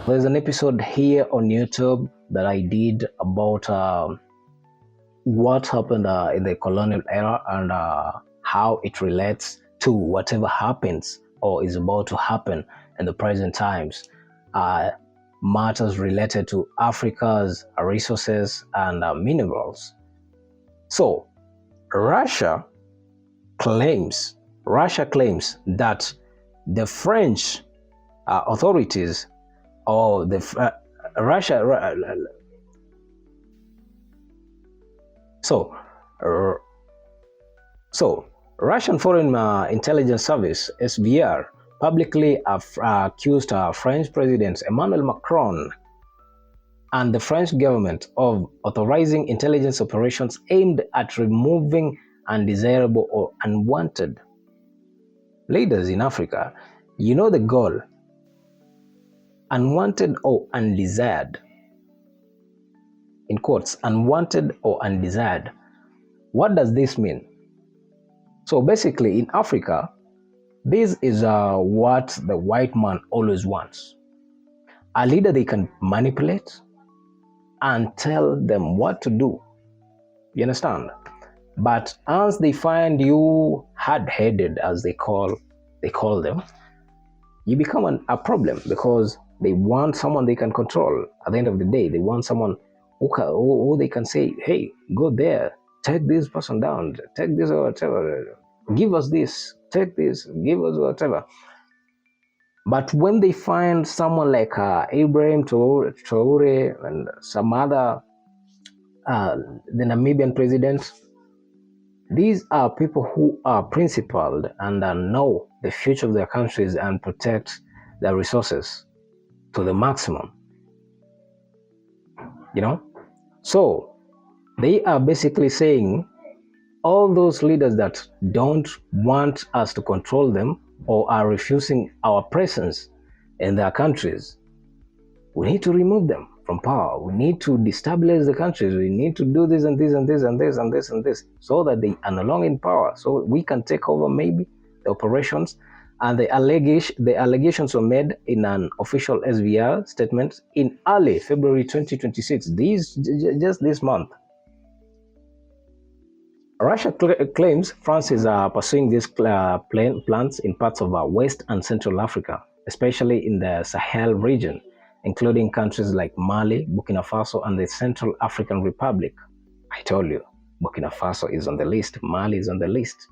There's an episode here on YouTube that I did about what happened in the colonial era and how it relates to whatever happens or is about to happen in the present times. Matters related to Africa's resources and minerals. So, Russia claims that the French authorities or the Russia so uh, so Russian Foreign Intelligence Service (SVR) publicly accused French President Emmanuel Macron and the French government of authorizing intelligence operations aimed at removing undesirable or unwanted leaders in Africa. You know the goal: unwanted or undesired. In quotes, unwanted or undesired. What does this mean? So basically, in Africa, this is what the white man always wants: a leader they can manipulate and tell them what to do. You understand? But once they find you hard-headed, as they call them, you become a problem because they want someone they can control. At the end of the day, they want someone who they can say, hey, go there, take this person down, take this or whatever, give us this, take this, give us whatever. But when they find someone like Ibrahim Traore and some other, the Namibian president, these are people who are principled and know the future of their countries and protect their resources to the maximum. So they are basically saying all those leaders that don't want us to control them or are refusing our presence in their countries, we need to remove them from power. We need to destabilize the countries. We need to do this and this and this and this and this and this so that they are no longer in power, so we can take over maybe the operations. And the allegations were made in an official SVR statement in early February 2026, just this month. Russia claims France is pursuing these plans in parts of West and Central Africa, especially in the Sahel region, including countries like Mali, Burkina Faso, and the Central African Republic. I told you, Burkina Faso is on the list, Mali is on the list,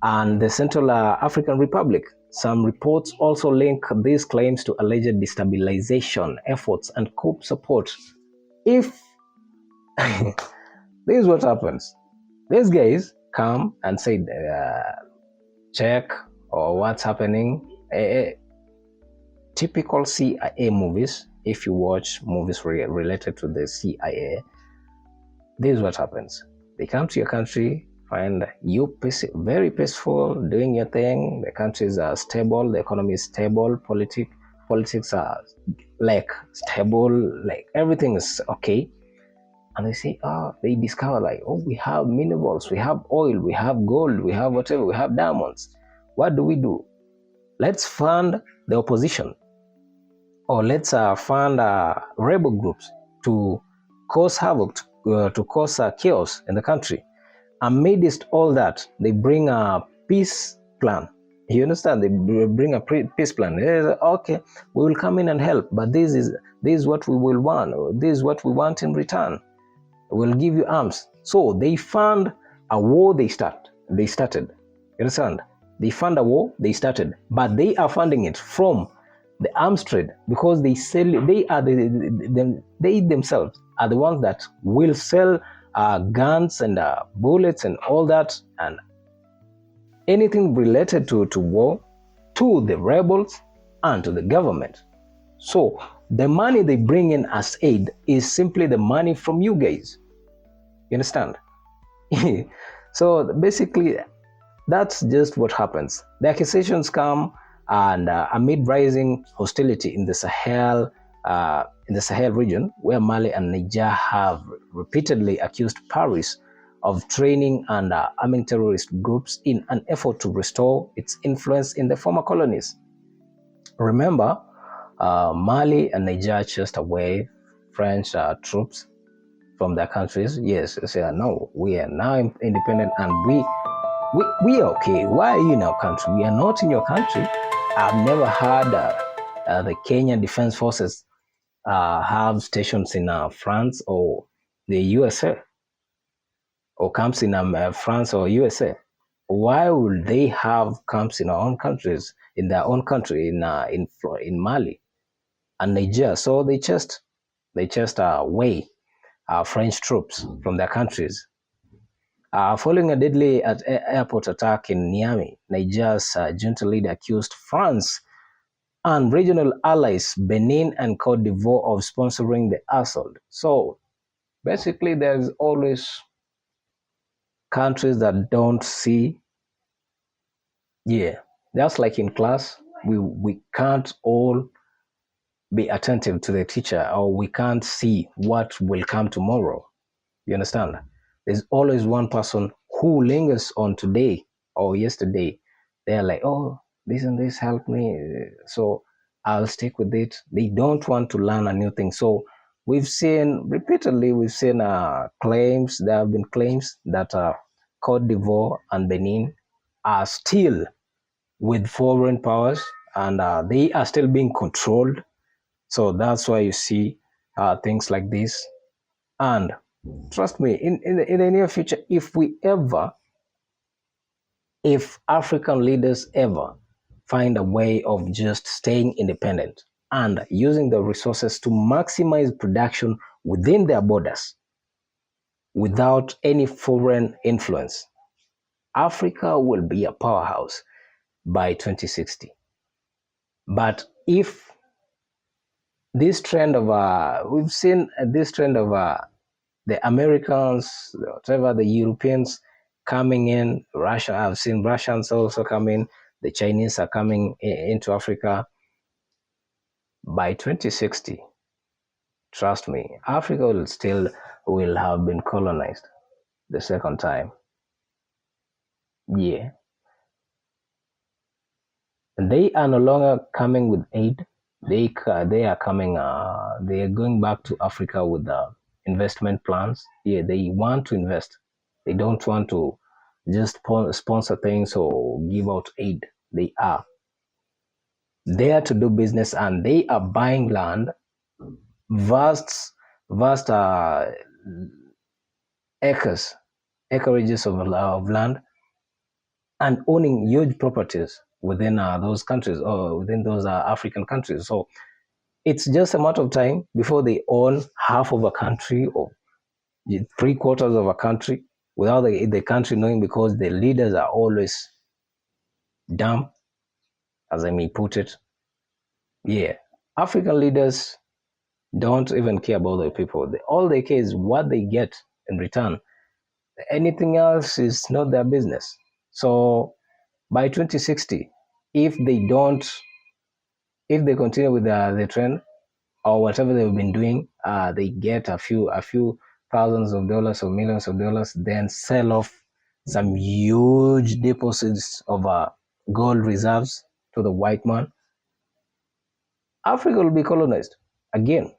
and the Central African Republic. Some reports also link these claims to alleged destabilization efforts and coup support. If this is what happens, these guys come and say, check or what's happening. Typical CIA movies, if you watch movies related to the CIA, this is what happens. They come to your country, find you very peaceful, doing your thing. The countries are stable, the economy is stable, politics are like stable, like everything is okay. And they say, they discover like, we have minerals, we have oil, we have gold, we have whatever, we have diamonds. What do? Let's fund the opposition, or let's fund rebel groups to cause havoc, to cause chaos in the country. Amidst all that, they bring a peace plan. You understand? They bring a peace plan. Okay, we will come in and help, but this is what we will want. This is what we want in return. We'll give you arms. So they fund a war they started. You understand? They fund a war they started, but they are funding it from the arms trade because they sell. They are they themselves are the ones that will sell guns and bullets and all that and anything related to war to the rebels and to the government. So the money they bring in as aid is simply the money from you guys. You understand? So basically, that's just what happens. The accusations come and amid rising hostility in the Sahel region, where Mali and Niger have repeatedly accused Paris of training and arming terrorist groups in an effort to restore its influence in the former colonies. Remember, Mali and Niger chased away French troops from their countries. Yes, they say no, we are now independent and we are okay. Why are you in our country? We are not in your country. I've never heard the Kenyan Defense Forces have stations in France or the USA or camps in France or USA. Why would they have camps in our own countries, in their own country, in Mali and Niger? So they just away French troops from their countries. Following a deadly airport attack in Niamey, Niger's junta leader accused France and regional allies Benin and Cote d'Ivoire of sponsoring the assault. So basically, there's always countries that don't see. Yeah, just like in class, we can't all be attentive to the teacher, or we can't see what will come tomorrow. You understand? There's always one person who lingers on today or yesterday. They're like, oh, this and this helped me, so I'll stick with it. They don't want to learn a new thing. So we've seen claims, there have been claims that Cote d'Ivoire and Benin are still with foreign powers and they are still being controlled. So that's why you see things like this. And trust me, in the near future, if African leaders ever find a way of just staying independent and using the resources to maximize production within their borders without any foreign influence, Africa will be a powerhouse by 2060. But if this trend of we've seen this trend of the Americans, whatever, the Europeans coming in, Russia, I've seen Russians also come in, the Chinese are coming into Africa. By 2060, trust me, Africa will have been colonized the second time. Yeah. And they are no longer coming with aid. They are coming, they are going back to Africa with investment plans. Yeah, they want to invest. They don't want to just sponsor things or give out aid. They are there to do business and they are buying land, vast acres, acreages of land, and owning huge properties within those countries or within those African countries. So it's just a matter of time before they own half of a country or three quarters of a country without the country knowing, because the leaders are always dumb, as I may put it. Yeah, African leaders don't even care about the people. All they care is what they get in return. Anything else is not their business. So by 2060, if they don't, if they continue with the trend or whatever they've been doing, they get a few thousands of dollars or millions of dollars, then sell off some huge deposits of gold reserves to the white man. Africa will be colonized again.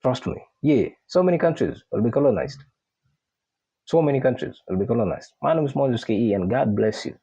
Trust me. Yeah, so many countries will be colonized. So many countries will be colonized. My name is Moses KE, and God bless you.